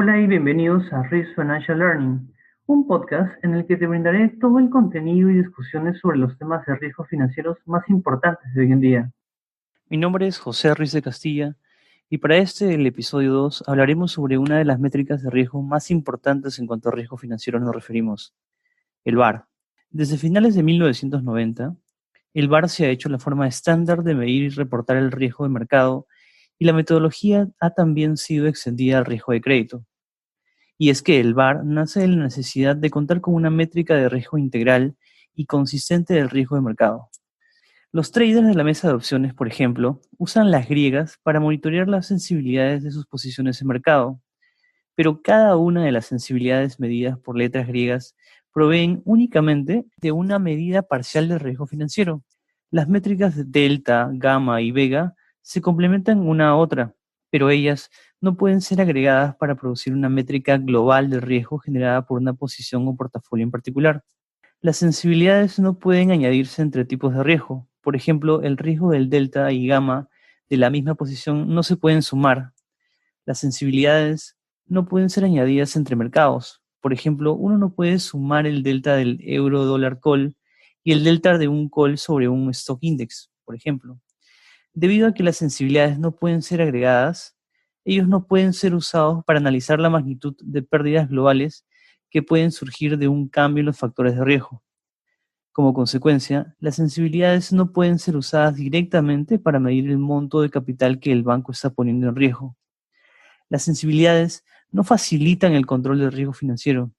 Hola y bienvenidos a Risk Financial Learning, un podcast en el que te brindaré todo el contenido y discusiones sobre los temas de riesgos financieros más importantes de hoy en día. Mi nombre es José Ruiz de Castilla y para el episodio 2, hablaremos sobre una de las métricas de riesgo más importantes en cuanto a riesgo financiero nos referimos, el VaR. Desde finales de 1990, el VaR se ha hecho la forma estándar de medir y reportar el riesgo de mercado y la metodología ha también sido extendida al riesgo de crédito. Y es que el VaR nace de la necesidad de contar con una métrica de riesgo integral y consistente del riesgo de mercado. Los traders de la mesa de opciones, por ejemplo, usan las griegas para monitorear las sensibilidades de sus posiciones en mercado, pero cada una de las sensibilidades medidas por letras griegas proveen únicamente de una medida parcial de riesgo financiero. Las métricas de delta, gamma y vega se complementan una a otra, pero ellas no pueden ser agregadas para producir una métrica global de riesgo generada por una posición o portafolio en particular. Las sensibilidades no pueden añadirse entre tipos de riesgo. Por ejemplo, el riesgo del delta y gamma de la misma posición no se pueden sumar. Las sensibilidades no pueden ser añadidas entre mercados. Por ejemplo, uno no puede sumar el delta del euro dólar call y el delta de un call sobre un stock index, por ejemplo. Debido a que las sensibilidades no pueden ser agregadas, ellos no pueden ser usados para analizar la magnitud de pérdidas globales que pueden surgir de un cambio en los factores de riesgo. Como consecuencia, las sensibilidades no pueden ser usadas directamente para medir el monto de capital que el banco está poniendo en riesgo. Las sensibilidades no facilitan el control del riesgo financiero.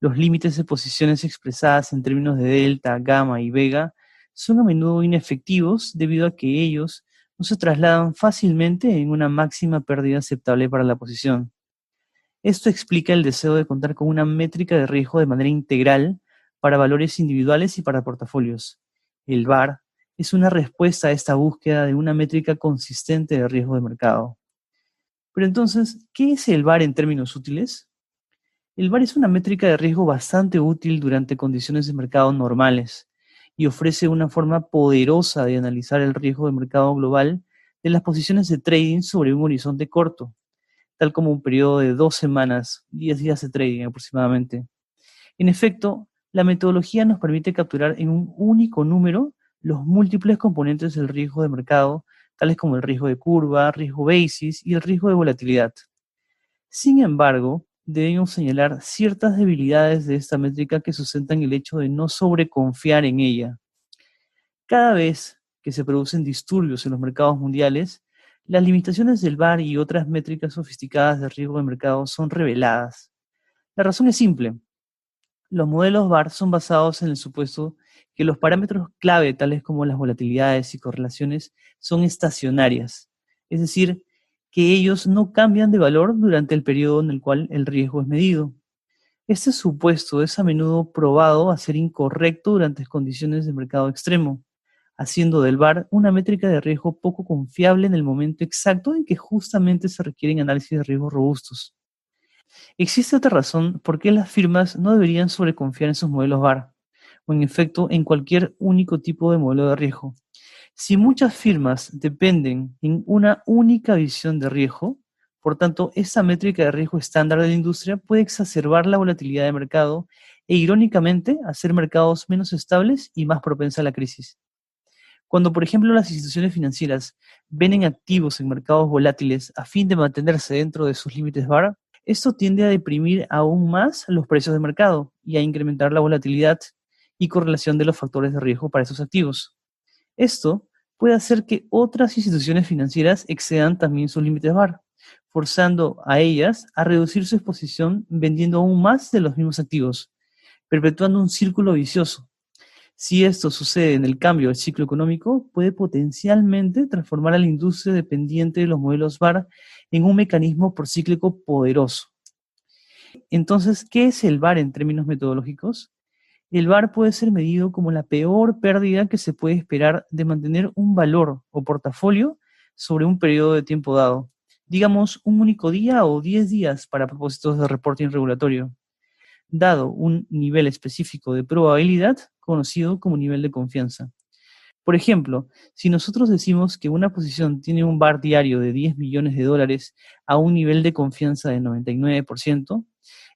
Los límites de posiciones expresadas en términos de delta, gamma y vega son a menudo inefectivos debido a que ellos no se trasladan fácilmente en una máxima pérdida aceptable para la posición. Esto explica el deseo de contar con una métrica de riesgo de manera integral para valores individuales y para portafolios. El VaR es una respuesta a esta búsqueda de una métrica consistente de riesgo de mercado. Pero entonces, ¿qué es el VaR en términos útiles? El VaR es una métrica de riesgo bastante útil durante condiciones de mercado normales y ofrece una forma poderosa de analizar el riesgo de mercado global de las posiciones de trading sobre un horizonte corto, tal como un periodo de 2 semanas, 10 días de trading aproximadamente. En efecto, la metodología nos permite capturar en un único número los múltiples componentes del riesgo de mercado, tales como el riesgo de curva, riesgo basis y el riesgo de volatilidad. Sin embargo, debemos señalar ciertas debilidades de esta métrica que sustentan el hecho de no sobreconfiar en ella. Cada vez que se producen disturbios en los mercados mundiales, las limitaciones del VaR y otras métricas sofisticadas de riesgo de mercado son reveladas. La razón es simple. Los modelos VaR son basados en el supuesto que los parámetros clave, tales como las volatilidades y correlaciones, son estacionarias, es decir, que ellos no cambian de valor durante el periodo en el cual el riesgo es medido. Este supuesto es a menudo probado a ser incorrecto durante condiciones de mercado extremo, haciendo del VaR una métrica de riesgo poco confiable en el momento exacto en que justamente se requieren análisis de riesgos robustos. Existe otra razón por qué las firmas no deberían sobreconfiar en sus modelos VaR, o en efecto en cualquier único tipo de modelo de riesgo. Si muchas firmas dependen en una única visión de riesgo, por tanto, esta métrica de riesgo estándar de la industria puede exacerbar la volatilidad de mercado e, irónicamente, hacer mercados menos estables y más propensa a la crisis. Cuando, por ejemplo, las instituciones financieras venden activos en mercados volátiles a fin de mantenerse dentro de sus límites VaR, esto tiende a deprimir aún más los precios de mercado y a incrementar la volatilidad y correlación de los factores de riesgo para esos activos. Esto puede hacer que otras instituciones financieras excedan también sus límites VaR, forzando a ellas a reducir su exposición vendiendo aún más de los mismos activos, perpetuando un círculo vicioso. Si esto sucede en el cambio del ciclo económico, puede potencialmente transformar a la industria dependiente de los modelos VaR en un mecanismo procíclico poderoso. Entonces, ¿qué es el VaR en términos metodológicos? El VaR puede ser medido como la peor pérdida que se puede esperar de mantener un valor o portafolio sobre un periodo de tiempo dado, digamos un único día o 10 días para propósitos de reporting regulatorio, dado un nivel específico de probabilidad conocido como nivel de confianza. Por ejemplo, si nosotros decimos que una posición tiene un VaR diario de 10 millones de dólares a un nivel de confianza de 99%,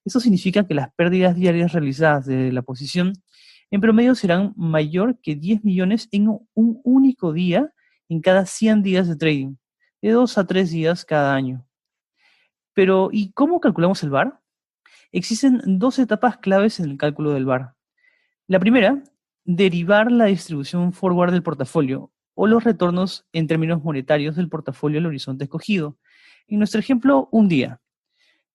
eso significa que las pérdidas diarias realizadas de la posición en promedio serán mayor que 10 millones en un único día en cada 100 días de trading, de 2 a 3 días cada año. Pero, ¿y cómo calculamos el VaR? Existen dos etapas claves en el cálculo del VaR. La primera, derivar la distribución forward del portafolio o los retornos en términos monetarios del portafolio al horizonte escogido. En nuestro ejemplo, un día.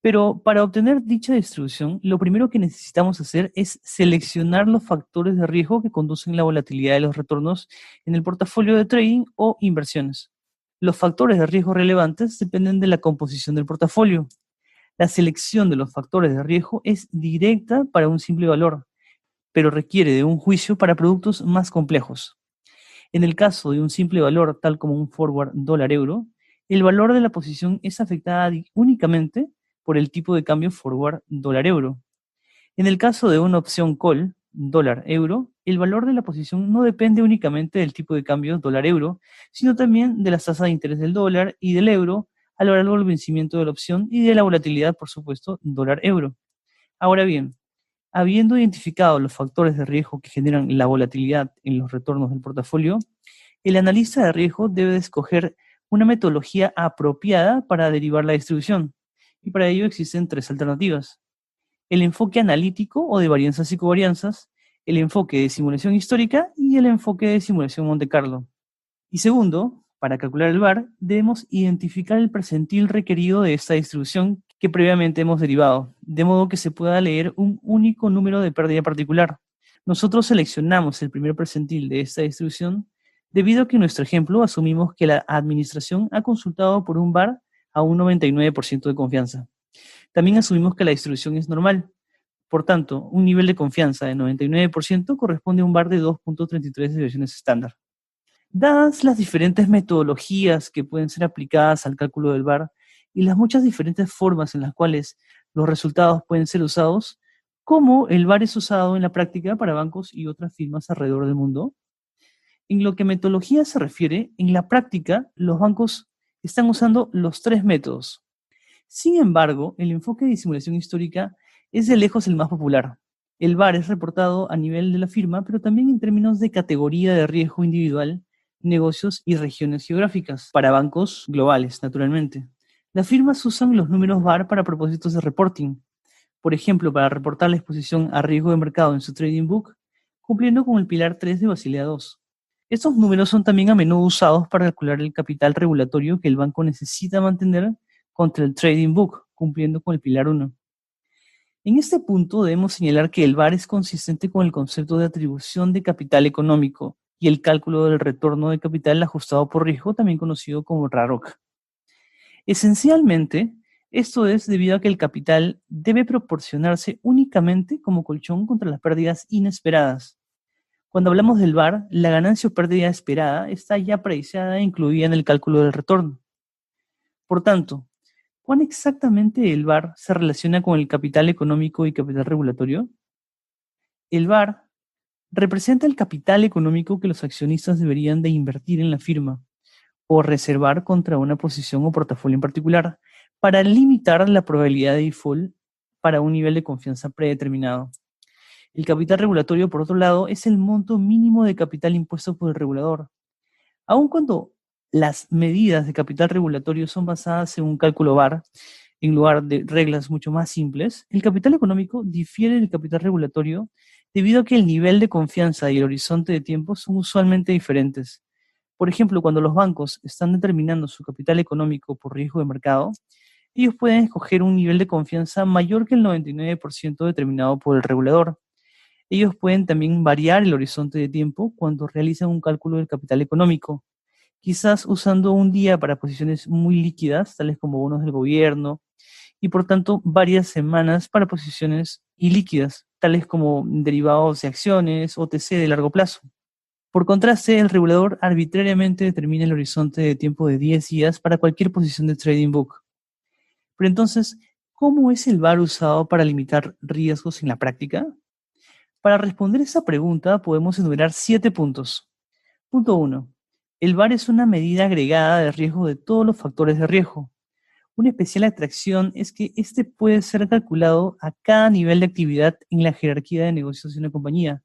Pero para obtener dicha distribución, lo primero que necesitamos hacer es seleccionar los factores de riesgo que conducen la volatilidad de los retornos en el portafolio de trading o inversiones. Los factores de riesgo relevantes dependen de la composición del portafolio. La selección de los factores de riesgo es directa para un simple valor, pero requiere de un juicio para productos más complejos. En el caso de un simple valor, tal como un forward dólar-euro, el valor de la posición es afectada únicamente por el tipo de cambio forward dólar-euro. En el caso de una opción call dólar-euro, el valor de la posición no depende únicamente del tipo de cambio dólar-euro, sino también de las tasas de interés del dólar y del euro a lo largo del vencimiento de la opción y de la volatilidad, por supuesto, dólar-euro. Ahora bien, habiendo identificado los factores de riesgo que generan la volatilidad en los retornos del portafolio, el analista de riesgo debe escoger una metodología apropiada para derivar la distribución. Y para ello existen tres alternativas: el enfoque analítico o de varianzas y covarianzas, el enfoque de simulación histórica y el enfoque de simulación Monte Carlo. Y segundo, para calcular el VaR, debemos identificar el percentil requerido de esta distribución que previamente hemos derivado, de modo que se pueda leer un único número de pérdida particular. Nosotros seleccionamos el primer percentil de esta distribución debido a que en nuestro ejemplo asumimos que la administración ha consultado por un VaR a un 99% de confianza. También asumimos que la distribución es normal. Por tanto, un nivel de confianza de 99% corresponde a un VaR de 2.33 desviaciones estándar. Dadas las diferentes metodologías que pueden ser aplicadas al cálculo del VaR y las muchas diferentes formas en las cuales los resultados pueden ser usados, ¿cómo el VaR es usado en la práctica para bancos y otras firmas alrededor del mundo? En lo que a metodología se refiere, en la práctica los bancos están usando los tres métodos. Sin embargo, el enfoque de simulación histórica es de lejos el más popular. El VaR es reportado a nivel de la firma, pero también en términos de categoría de riesgo individual, negocios y regiones geográficas, para bancos globales, naturalmente. Las firmas usan los números VaR para propósitos de reporting, por ejemplo, para reportar la exposición a riesgo de mercado en su trading book, cumpliendo con el pilar 3 de Basilea II. Estos números son también a menudo usados para calcular el capital regulatorio que el banco necesita mantener contra el trading book, cumpliendo con el pilar 1. En este punto debemos señalar que el VaR es consistente con el concepto de atribución de capital económico y el cálculo del retorno de capital ajustado por riesgo, también conocido como RAROC. Esencialmente, esto es debido a que el capital debe proporcionarse únicamente como colchón contra las pérdidas inesperadas. Cuando hablamos del VaR, la ganancia o pérdida esperada está ya preciada e incluida en el cálculo del retorno. Por tanto, ¿cuán exactamente el VaR se relaciona con el capital económico y capital regulatorio? El VaR representa el capital económico que los accionistas deberían de invertir en la firma o reservar contra una posición o portafolio en particular para limitar la probabilidad de default para un nivel de confianza predeterminado. El capital regulatorio, por otro lado, es el monto mínimo de capital impuesto por el regulador. Aun cuando las medidas de capital regulatorio son basadas en un cálculo VaR, en lugar de reglas mucho más simples, el capital económico difiere del capital regulatorio debido a que el nivel de confianza y el horizonte de tiempo son usualmente diferentes. Por ejemplo, cuando los bancos están determinando su capital económico por riesgo de mercado, ellos pueden escoger un nivel de confianza mayor que el 99% determinado por el regulador. Ellos pueden también variar el horizonte de tiempo cuando realizan un cálculo del capital económico, quizás usando un día para posiciones muy líquidas, tales como bonos del gobierno, y por tanto varias semanas para posiciones ilíquidas, tales como derivados de acciones, OTC de largo plazo. Por contraste, el regulador arbitrariamente determina el horizonte de tiempo de 10 días para cualquier posición de trading book. Pero entonces, ¿cómo es el VaR usado para limitar riesgos en la práctica? Para responder esa pregunta podemos enumerar 7 puntos. Punto 1. El VaR es una medida agregada de riesgo de todos los factores de riesgo. Una especial atracción es que este puede ser calculado a cada nivel de actividad en la jerarquía de negocios de una compañía.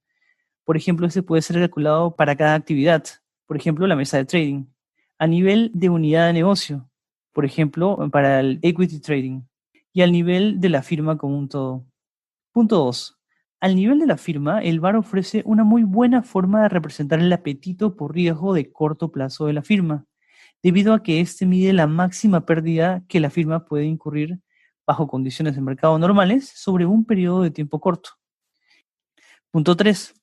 Por ejemplo, este puede ser calculado para cada actividad, por ejemplo, la mesa de trading, a nivel de unidad de negocio, por ejemplo, para el equity trading, y al nivel de la firma como un todo. Punto 2. Al nivel de la firma, el VaR ofrece una muy buena forma de representar el apetito por riesgo de corto plazo de la firma, debido a que éste mide la máxima pérdida que la firma puede incurrir bajo condiciones de mercado normales sobre un periodo de tiempo corto. Punto 3.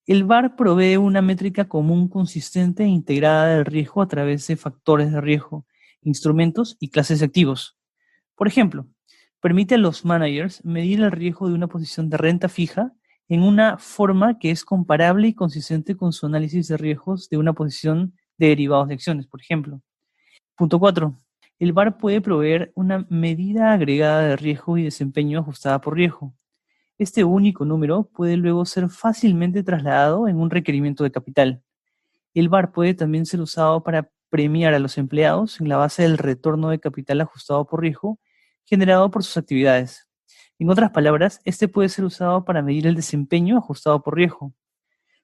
El VaR provee una métrica común, consistente e integrada del riesgo a través de factores de riesgo, instrumentos y clases de activos. Por ejemplo, permite a los managers medir el riesgo de una posición de renta fija en una forma que es comparable y consistente con su análisis de riesgos de una posición de derivados de acciones, por ejemplo. Punto 4. El VaR puede proveer una medida agregada de riesgo y desempeño ajustada por riesgo. Este único número puede luego ser fácilmente trasladado en un requerimiento de capital. El VaR puede también ser usado para premiar a los empleados en la base del retorno de capital ajustado por riesgo generado por sus actividades. En otras palabras, este puede ser usado para medir el desempeño ajustado por riesgo.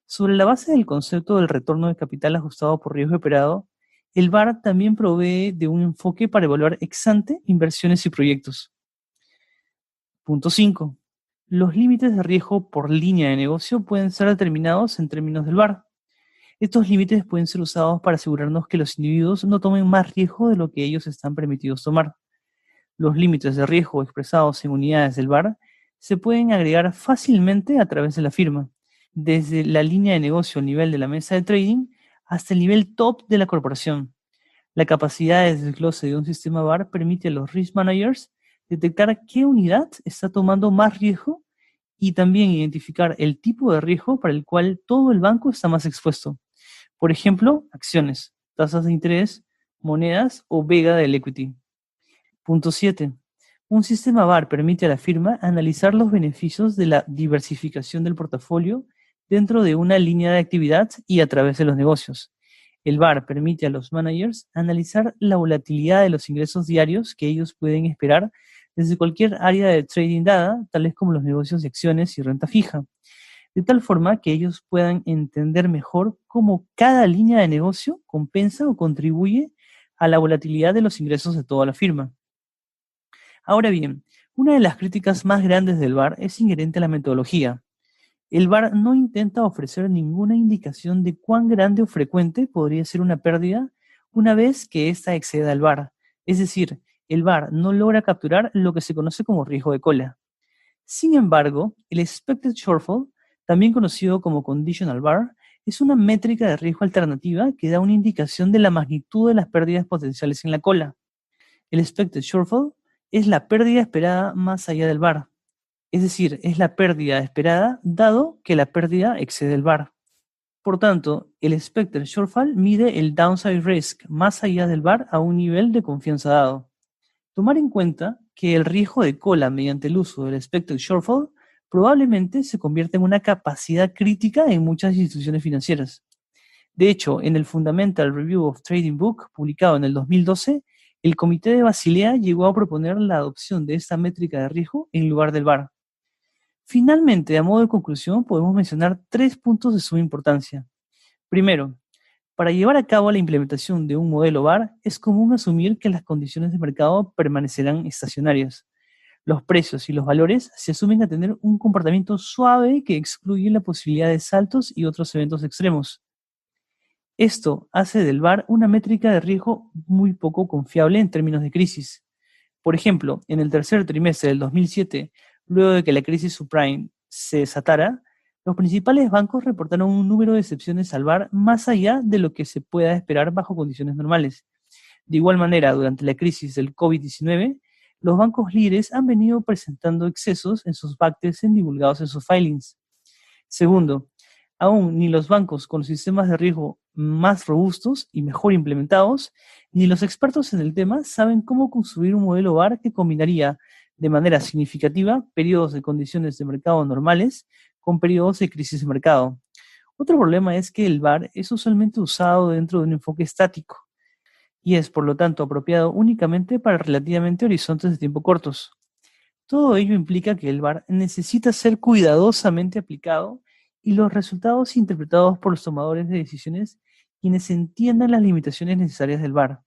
Sobre la base del concepto del retorno de capital ajustado por riesgo operado, el VaR también provee de un enfoque para evaluar ex ante inversiones y proyectos. Punto 5. Los límites de riesgo por línea de negocio pueden ser determinados en términos del VaR. Estos límites pueden ser usados para asegurarnos que los individuos no tomen más riesgo de lo que ellos están permitidos tomar. Los límites de riesgo expresados en unidades del VaR se pueden agregar fácilmente a través de la firma, desde la línea de negocio al nivel de la mesa de trading hasta el nivel top de la corporación. La capacidad de desglose de un sistema VaR permite a los risk managers detectar qué unidad está tomando más riesgo y también identificar el tipo de riesgo para el cual todo el banco está más expuesto. Por ejemplo, acciones, tasas de interés, monedas o vega del equity. Punto 7. Un sistema VaR permite a la firma analizar los beneficios de la diversificación del portafolio dentro de una línea de actividad y a través de los negocios. El VaR permite a los managers analizar la volatilidad de los ingresos diarios que ellos pueden esperar desde cualquier área de trading dada, tales como los negocios de acciones y renta fija, de tal forma que ellos puedan entender mejor cómo cada línea de negocio compensa o contribuye a la volatilidad de los ingresos de toda la firma. Ahora bien, una de las críticas más grandes del VaR es inherente a la metodología. El VaR no intenta ofrecer ninguna indicación de cuán grande o frecuente podría ser una pérdida una vez que ésta exceda el VaR. Es decir, el VaR no logra capturar lo que se conoce como riesgo de cola. Sin embargo, el expected shortfall, también conocido como conditional VaR, es una métrica de riesgo alternativa que da una indicación de la magnitud de las pérdidas potenciales en la cola. El expected shortfall es la pérdida esperada más allá del VaR. Es decir, es la pérdida esperada dado que la pérdida excede el VaR. Por tanto, el expected shortfall mide el downside risk más allá del VaR a un nivel de confianza dado. Tomar en cuenta que el riesgo de cola mediante el uso del expected shortfall probablemente se convierte en una capacidad crítica en muchas instituciones financieras. De hecho, en el Fundamental Review of Trading Book, publicado en el 2012, el Comité de Basilea llegó a proponer la adopción de esta métrica de riesgo en lugar del VaR. Finalmente, a modo de conclusión, podemos mencionar 3 puntos de suma importancia. Primero, para llevar a cabo la implementación de un modelo VaR, es común asumir que las condiciones de mercado permanecerán estacionarias. Los precios y los valores se asumen a tener un comportamiento suave que excluye la posibilidad de saltos y otros eventos extremos. Esto hace del VaR una métrica de riesgo muy poco confiable en términos de crisis. Por ejemplo, en el tercer trimestre del 2007, luego de que la crisis subprime se desatara, los principales bancos reportaron un número de excepciones al VaR más allá de lo que se pueda esperar bajo condiciones normales. De igual manera, durante la crisis del COVID-19, los bancos líderes han venido presentando excesos en sus backtests divulgados en sus filings. Segundo, aún ni los bancos con sistemas de riesgo más robustos y mejor implementados, ni los expertos en el tema saben cómo construir un modelo VaR que combinaría de manera significativa periodos de condiciones de mercado normales con periodos de crisis de mercado. Otro problema es que el VAR es usualmente usado dentro de un enfoque estático y es, por lo tanto, apropiado únicamente para relativamente horizontes de tiempo cortos. Todo ello implica que el VAR necesita ser cuidadosamente aplicado y los resultados interpretados por los tomadores de decisiones quienes entiendan las limitaciones necesarias del VAR.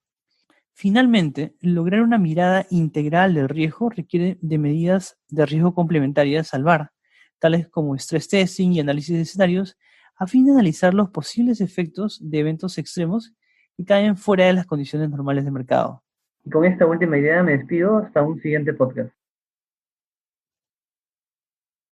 Finalmente, lograr una mirada integral del riesgo requiere de medidas de riesgo complementarias al VAR, tales como stress testing y análisis de escenarios, a fin de analizar los posibles efectos de eventos extremos que caen fuera de las condiciones normales de mercado. Y con esta última idea me despido hasta un siguiente podcast.